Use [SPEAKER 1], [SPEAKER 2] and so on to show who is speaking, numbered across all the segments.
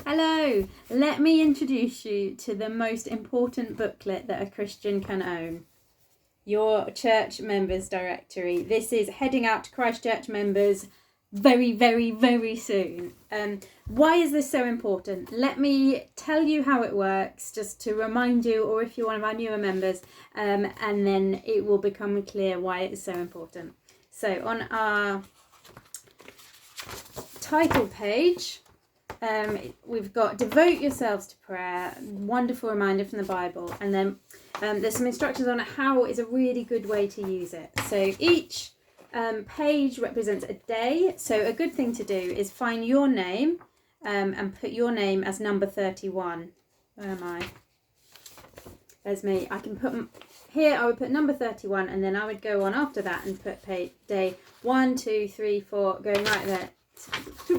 [SPEAKER 1] Hello, let me introduce you to the most important booklet that a Christian can own. Your church members directory. This is heading out to Christchurch members very, very, very soon. Why is this so important? Let me tell you how it works, just to remind you, or if you're one of our newer members, and then it will become clear why it's so important. So on our title page, we've got devote yourselves to prayer, wonderful reminder from the Bible, and then there's some instructions on how is a really good way to use it. So each page represents a day, so a good thing to do is find your name and put your name as number 31. Where am I? There's me. I can put here, I would put number 31, and then I would go on after that and put day 1, 2, 3, 4, going right there,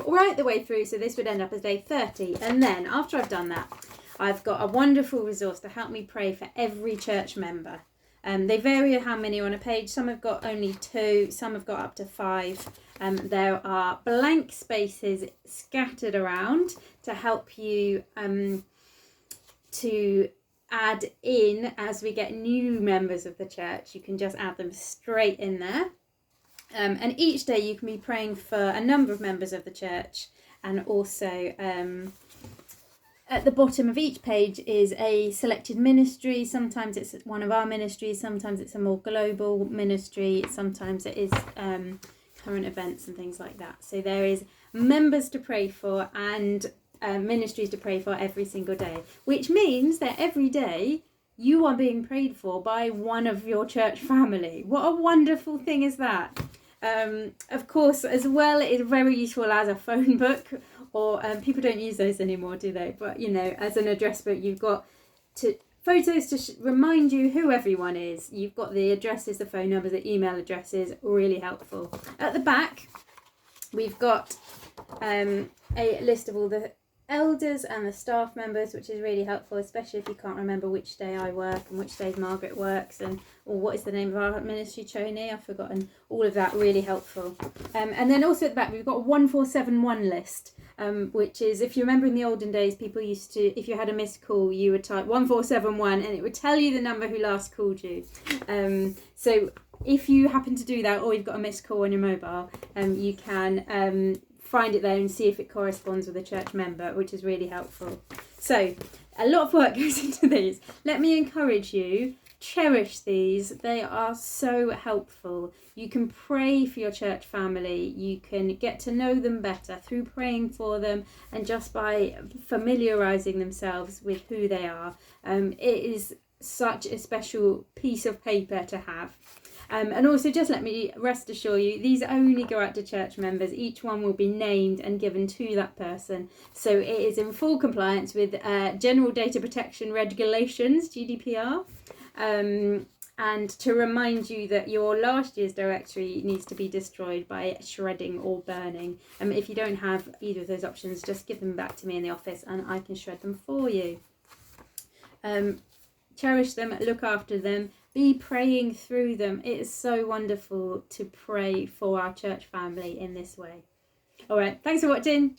[SPEAKER 1] right the way through, so this would end up as day 30. And then after I've done that, I've got a wonderful resource to help me pray for every church member. They vary how many are on a page. Some have got only 2, some have got up to 5. There are blank spaces scattered around to help you to add in as we get new members of the church. You can just add them straight in there. And each day you can be praying for a number of members of the church, and also at the bottom of each page is a selected ministry. Sometimes it's one of our ministries, sometimes it's a more global ministry, sometimes it is current events and things like that. So there is members to pray for and ministries to pray for every single day, which means that every day you are being prayed for by one of your church family. What a wonderful thing is that? Of course, as well, it is very useful as a phone book, or people don't use those anymore, do they? But, you know, as an address book, you've got photos to remind you who everyone is. You've got the addresses, the phone numbers, the email addresses, really helpful. At the back, we've got a list of all the elders and the staff members, which is really helpful, especially if you can't remember which day I work and which days Margaret works, and or what is the name of our ministry, Choni, I've forgotten. All of that really helpful. And then also at the back we've got a 1471 list, which is, if you remember in the olden days, people used to, if you had a missed call, you would type 1471 and it would tell you the number who last called you. So if you happen to do that, or you've got a missed call on your mobile, you can find it there and see if it corresponds with a church member, which is really helpful. So a lot of work goes into these. Let me encourage you, cherish these. They are so helpful. You can pray for your church family. You can get to know them better through praying for them and just by familiarising themselves with who they are. It is such a special piece of paper to have. And also, just let me rest assure you, these only go out to church members. Each one will be named and given to that person. So it is in full compliance with General Data Protection Regulations, GDPR. And to remind you that your last year's directory needs to be destroyed by shredding or burning. If you don't have either of those options, just give them back to me in the office and I can shred them for you. Cherish them, look after them, be praying through them. It is so wonderful to pray for our church family in this way. All right, thanks for watching.